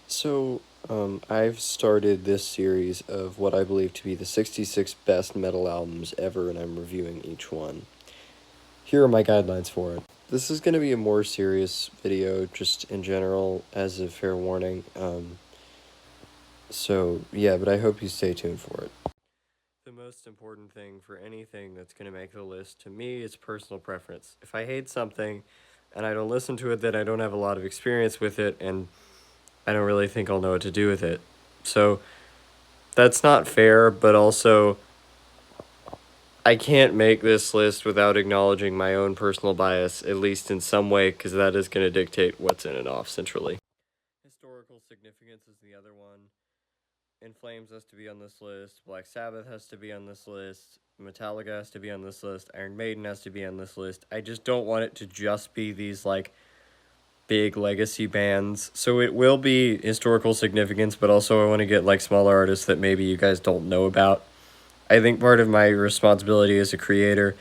I've started this series of what I believe to be the 66 best metal albums ever, and I'm reviewing each one. Here are my guidelines for it. This is going to be a more serious video, just in general, as a fair warning. But I hope you stay tuned for it. The most important thing for anything that's going to make the list, to me, is personal preference. If I hate something and I don't listen to it, then I don't have a lot of experience with it, and I don't really think I'll know what to do with it. So that's not fair, but also I can't make this list without acknowledging my own personal bias, at least in some way, because that is going to dictate what's in and off centrally. Historical significance is the other one. In Flames has to be on this list, Black Sabbath has to be on this list, Metallica has to be on this list, Iron Maiden has to be on this list. I just don't want it to just be these, big legacy bands. So it will be historical significance, but also I want to get, smaller artists that maybe you guys don't know about. I think part of my responsibility as a creator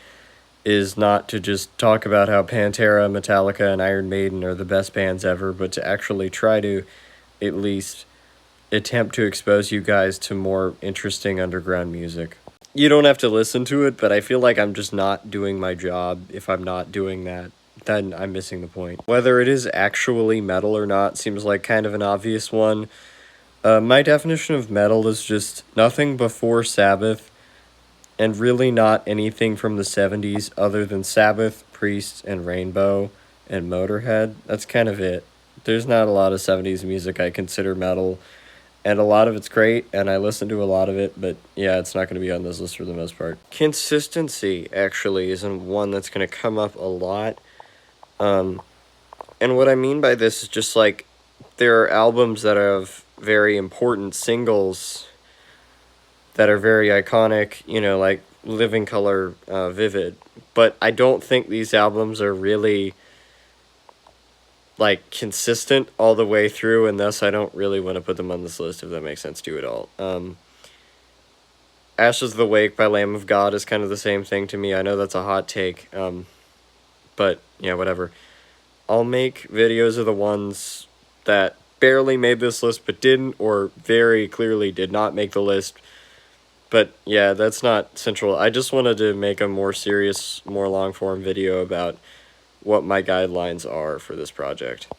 is not to just talk about how Pantera, Metallica, and Iron Maiden are the best bands ever, but to actually try to at least attempt to expose you guys to more interesting underground music. You don't have to listen to it, but I feel like I'm just not doing my job if I'm not doing that. Then I'm missing the point. Whether it is actually metal or not seems like kind of an obvious one. My definition of metal is just nothing before Sabbath, and really not anything from the 70s other than Sabbath, Priest, and Rainbow, and Motorhead. That's kind of it. There's not a lot of 70s music I consider metal, and a lot of it's great, and I listen to a lot of it, but yeah, it's not going to be on this list for the most part. Consistency, actually, isn't one that's going to come up a lot. And what I mean by this is just, there are albums that have very important singles that are very iconic, like Living Color, Vivid. But I don't think these albums are really, consistent all the way through, and thus I don't really want to put them on this list, if that makes sense to you at all. Ashes of the Wake by Lamb of God is kind of the same thing to me. I know that's a hot take, but yeah, whatever. I'll make videos of the ones that barely made this list but didn't, or very clearly did not make the list. But yeah, that's not central. I just wanted to make a more serious, more long-form video about what my guidelines are for this project.